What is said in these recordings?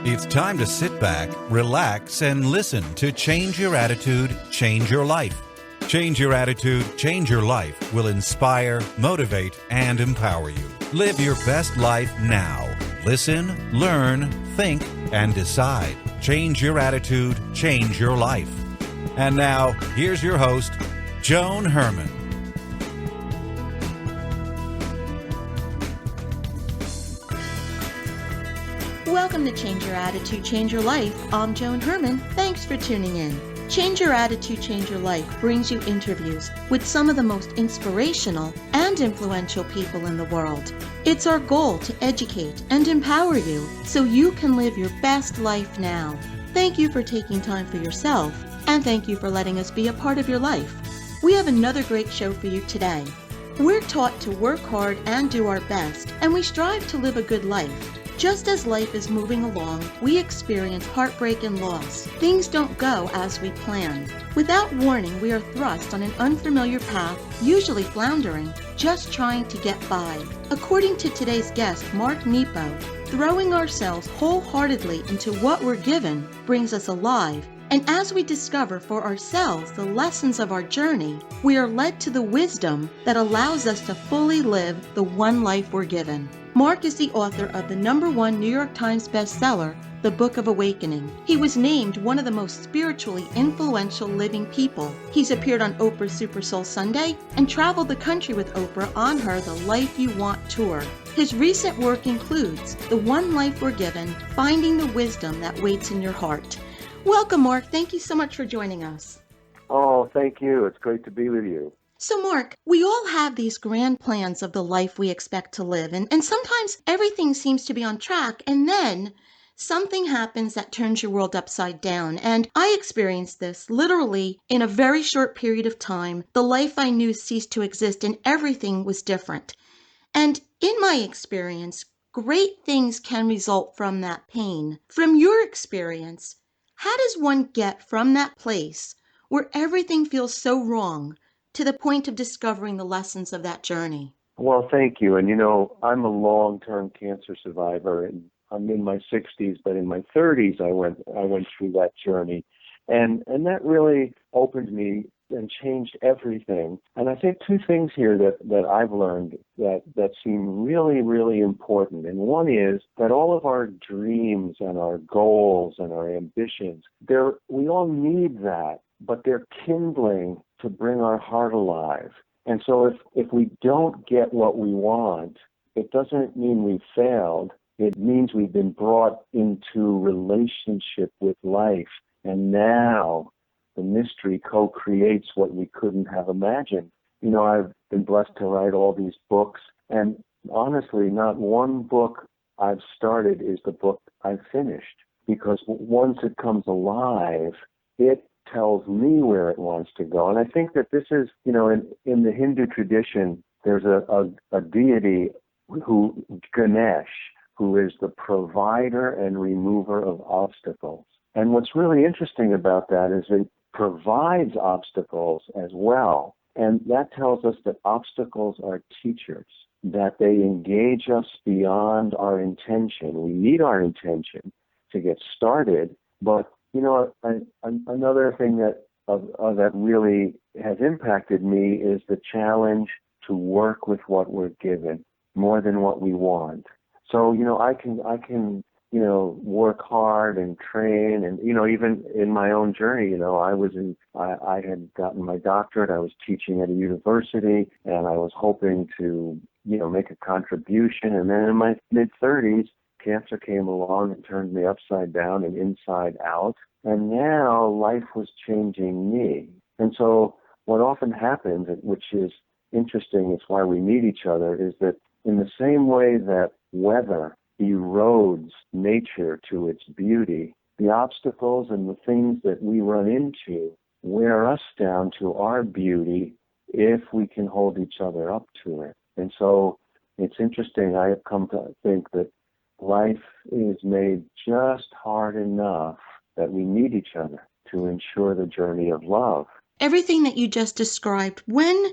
It's time to sit back, relax, and listen to Change Your Attitude, Change Your Life. Change Your Attitude, Change Your Life will inspire, motivate, and empower you. Live your best life now. Listen, learn, think, and decide. Change your attitude, change your life. And now, here's your host, Joan Herman. Welcome to Change Your Attitude, Change Your Life. I'm Joan Herman. Thanks for tuning in. Change Your Attitude, Change Your Life brings you interviews with some of the most inspirational and influential people in the world. It's our goal to educate and empower you so you can live your best life now. Thank you for taking time for yourself, and thank you for letting us be a part of your life. We have another great show for you today. We're taught to work hard and do our best, and we strive to live a good life. Just as life is moving along, we experience heartbreak and loss. Things don't go as we planned. Without warning, we are thrust on an unfamiliar path, usually floundering, just trying to get by. According to today's guest, Mark Nepo, throwing ourselves wholeheartedly into what we're given brings us alive. And as we discover for ourselves the lessons of our journey, we are led to the wisdom that allows us to fully live the one life we're given. Mark is the author of the #1 New York Times bestseller, The Book of Awakening. He was named one of the most spiritually influential living people. He's appeared on Oprah's Super Soul Sunday and traveled the country with Oprah on her The Life You Want tour. His recent work includes The One Life We're Given, Finding the Wisdom That Waits in Your Heart. Welcome, Mark. Thank you so much for joining us. Oh, thank you. It's great to be with you. So, Mark, we all have these grand plans of the life we expect to live, and sometimes everything seems to be on track, and then something happens that turns your world upside down. And I experienced this literally in a very short period of time. The life I knew ceased to exist, and everything was different. And in my experience, great things can result from that pain. From your experience, how does one get from that place where everything feels so wrong to the point of discovering the lessons of that journey? Well, thank you. And, I'm a long-term cancer survivor, and I'm in my 60s, but in my 30s, I went through that journey. And that really opened me and changed everything. And I think two things here that I've learned that seem really, really important. And one is that all of our dreams and our goals and our ambitions, we all need that, but they're kindling to bring our heart alive. And so if we don't get what we want, it doesn't mean we failed. It means we've been brought into relationship with life. And now the mystery co-creates what we couldn't have imagined. I've been blessed to write all these books. And honestly, not one book I've started is the book I've finished. Because once it comes alive, it tells me where it wants to go. And I think that this is, in the Hindu tradition, there's a deity Ganesh, who is the provider and remover of obstacles. And what's really interesting about that is it provides obstacles as well. And that tells us that obstacles are teachers, that they engage us beyond our intention. We need our intention to get started, but another thing that really has impacted me is the challenge to work with what we're given more than what we want. So, I can work hard and train, and, even in my own journey, I had gotten my doctorate. I was teaching at a university, and I was hoping to, make a contribution. And then in my mid-30s, cancer came along and turned me upside down and inside out. And now life was changing me. And so what often happens, which is interesting, it's why we meet each other, is that in the same way that weather erodes nature to its beauty, the obstacles and the things that we run into wear us down to our beauty if we can hold each other up to it. And so it's interesting, I have come to think that life is made just hard enough that we need each other to ensure the journey of love. Everything that you just described, when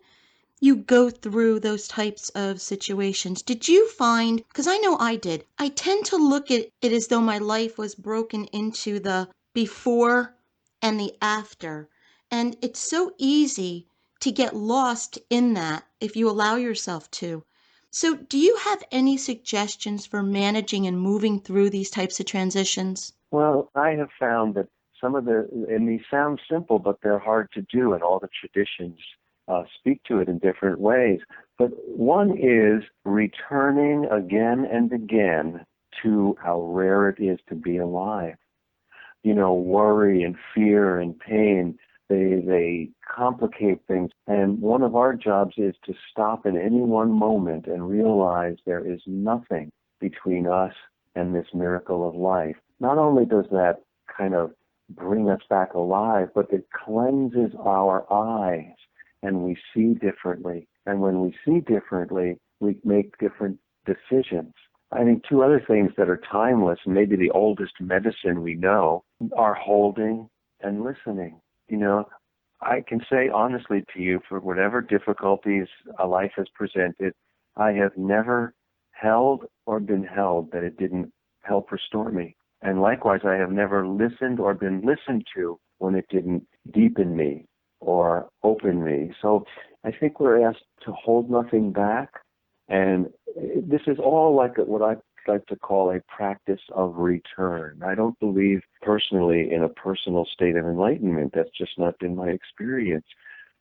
you go through those types of situations, did you find, because I know I did, I tend to look at it as though my life was broken into the before and the after. And it's so easy to get lost in that if you allow yourself to. So do you have any suggestions for managing and moving through these types of transitions? Well, I have found that and these sound simple, but they're hard to do, and all the traditions speak to it in different ways. But one is returning again and again to how rare it is to be alive. Worry and fear and pain, they complicate things. And one of our jobs is to stop in any one moment and realize there is nothing between us and this miracle of life. Not only does that kind of bring us back alive, but it cleanses our eyes and we see differently. And when we see differently, we make different decisions. I think two other things that are timeless, and maybe the oldest medicine we know, are holding and listening. I can say honestly to you, for whatever difficulties a life has presented, I have never held or been held that it didn't help restore me. And likewise, I have never listened or been listened to when it didn't deepen me or open me. So I think we're asked to hold nothing back. And this is all like what I like to call a practice of return. I don't believe personally in a personal state of enlightenment. That's just not been my experience.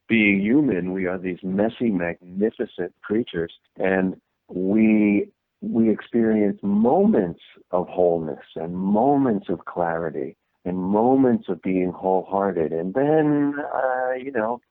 Being human, we are these messy, magnificent creatures, and we experience moments of wholeness and moments of clarity and moments of being wholehearted. And then,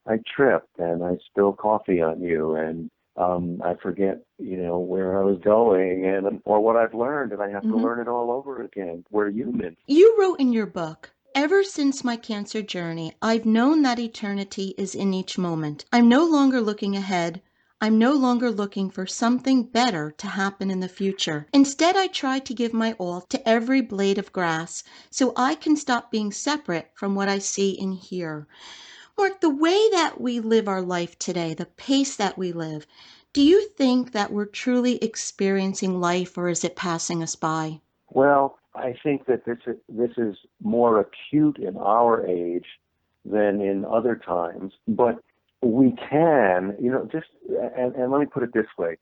I trip and I spill coffee on you and I forget, where I was going or what I've learned, and I have to learn it all over again. We're human. You wrote in your book, "Ever since my cancer journey, I've known that eternity is in each moment. I'm no longer looking ahead. I'm no longer looking for something better to happen in the future. Instead, I try to give my all to every blade of grass so I can stop being separate from what I see and hear." Mark, the way that we live our life today, the pace that we live, do you think that we're truly experiencing life, or is it passing us by? Well, I think that this is more acute in our age than in other times, but we can, and let me put it this way.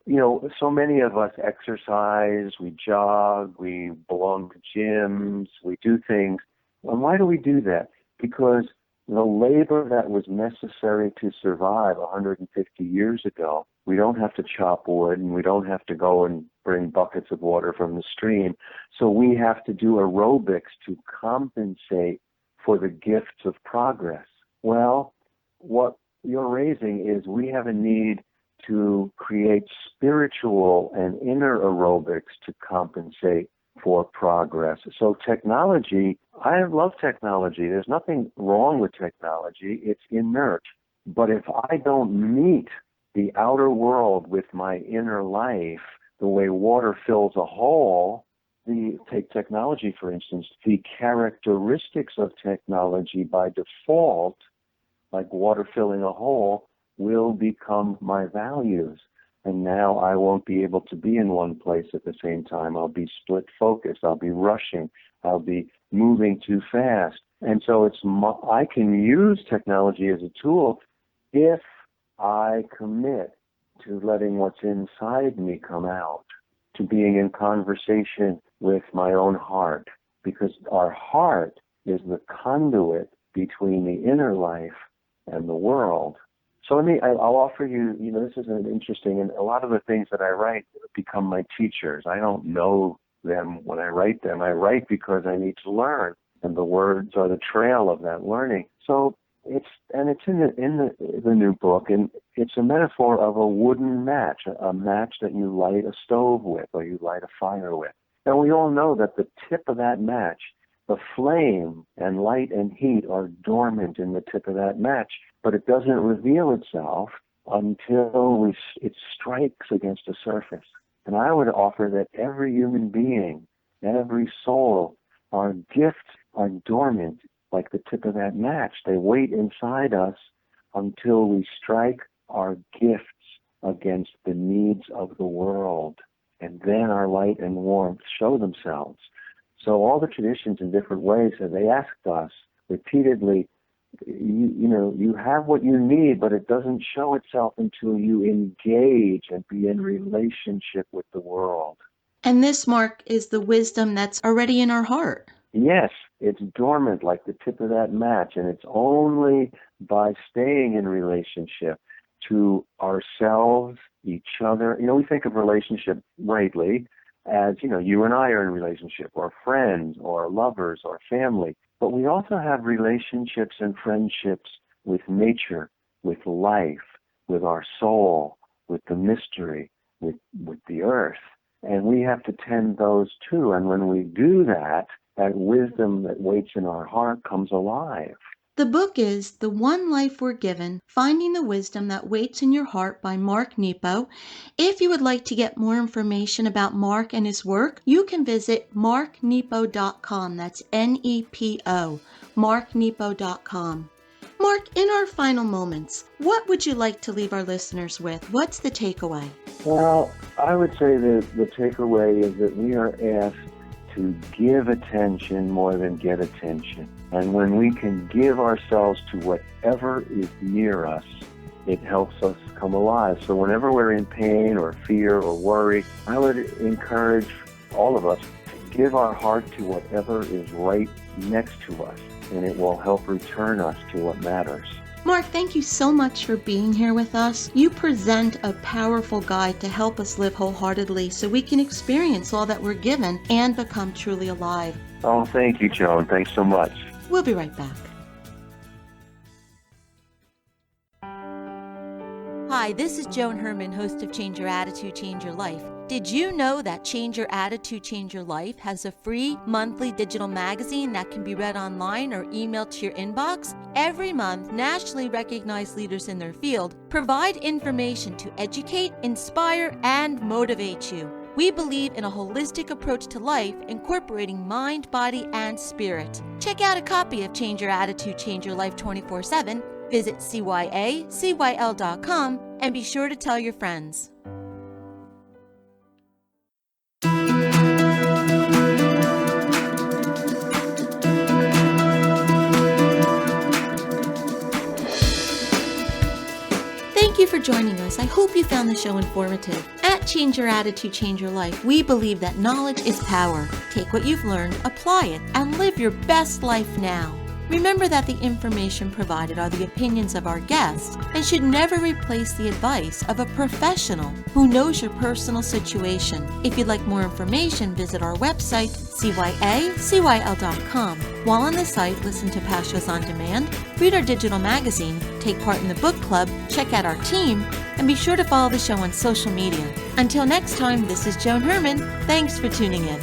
So many of us exercise, we jog, we belong to gyms, we do things. And why do we do that? Because the labor that was necessary to survive 150 years ago, we don't have to chop wood and we don't have to go and bring buckets of water from the stream. So we have to do aerobics to compensate for the gifts of progress. Well, what you're raising is we have a need to create spiritual and inner aerobics to compensate for progress. So technology, I love technology. There's nothing wrong with technology. It's inert. But if I don't meet the outer world with my inner life, the way water fills a hole, take technology, for instance, the characteristics of technology by default, like water filling a hole, will become my values. And now I won't be able to be in one place at the same time. I'll be split focused. I'll be rushing. I'll be moving too fast. And so I can use technology as a tool if I commit to letting what's inside me come out, to being in conversation with my own heart, because our heart is the conduit between the inner life and the world. So I'll offer you, this is an interesting, and a lot of the things that I write become my teachers. I don't know them when I write them. I write because I need to learn, and the words are the trail of that learning. So it's in the new book, and it's a metaphor of a wooden match, a match that you light a stove with or you light a fire with. And we all know that the tip of that match, the flame and light and heat are dormant in the tip of that match, but it doesn't reveal itself until it strikes against the surface. And I would offer that every human being, every soul, our gifts are dormant like the tip of that match. They wait inside us until we strike our gifts against the needs of the world. And then our light and warmth show themselves. So all the traditions in different ways, they asked us repeatedly, you have what you need, but it doesn't show itself until you engage and be in relationship with the world. And this, Mark, is the wisdom that's already in our heart. Yes, it's dormant like the tip of that match, and it's only by staying in relationship to ourselves, each other. We think of relationship rightly as, you and I are in relationship, or friends, or lovers, or family. But we also have relationships and friendships with nature, with life, with our soul, with the mystery, with the earth. And we have to tend those too. And when we do that, that wisdom that waits in our heart comes alive. The book is The One Life We're Given, Finding the Wisdom That Waits in Your Heart by Mark Nepo. If you would like to get more information about Mark and his work, you can visit marknepo.com. That's Nepo, marknepo.com. Mark, in our final moments, what would you like to leave our listeners with? What's the takeaway? Well, I would say that the takeaway is that we are asked to give attention more than get attention. And when we can give ourselves to whatever is near us, it helps us come alive. So whenever we're in pain or fear or worry, I would encourage all of us to give our heart to whatever is right next to us, and it will help return us to what matters. Mark, thank you so much for being here with us. You present a powerful guide to help us live wholeheartedly so we can experience all that we're given and become truly alive. Oh, thank you, Joan. Thanks so much. We'll be right back. Hi, this is Joan Herman, host of Change Your Attitude, Change Your Life. Did you know that Change Your Attitude, Change Your Life has a free monthly digital magazine that can be read online or emailed to your inbox? Every month, nationally recognized leaders in their field provide information to educate, inspire, and motivate you. We believe in a holistic approach to life, incorporating mind, body, and spirit. Check out a copy of Change Your Attitude, Change Your Life 24/7. Visit CYACYL.com and be sure to tell your friends. Thank you for joining us. I hope you found the show informative. At Change Your Attitude, Change Your Life, we believe that knowledge is power. Take what you've learned, apply it, and live your best life now. Remember that the information provided are the opinions of our guests and should never replace the advice of a professional who knows your personal situation. If you'd like more information, visit our website, CYACYL.com. While on the site, listen to past shows on demand, read our digital magazine, take part in the book club, check out our team, and be sure to follow the show on social media. Until next time, this is Joan Herman. Thanks for tuning in.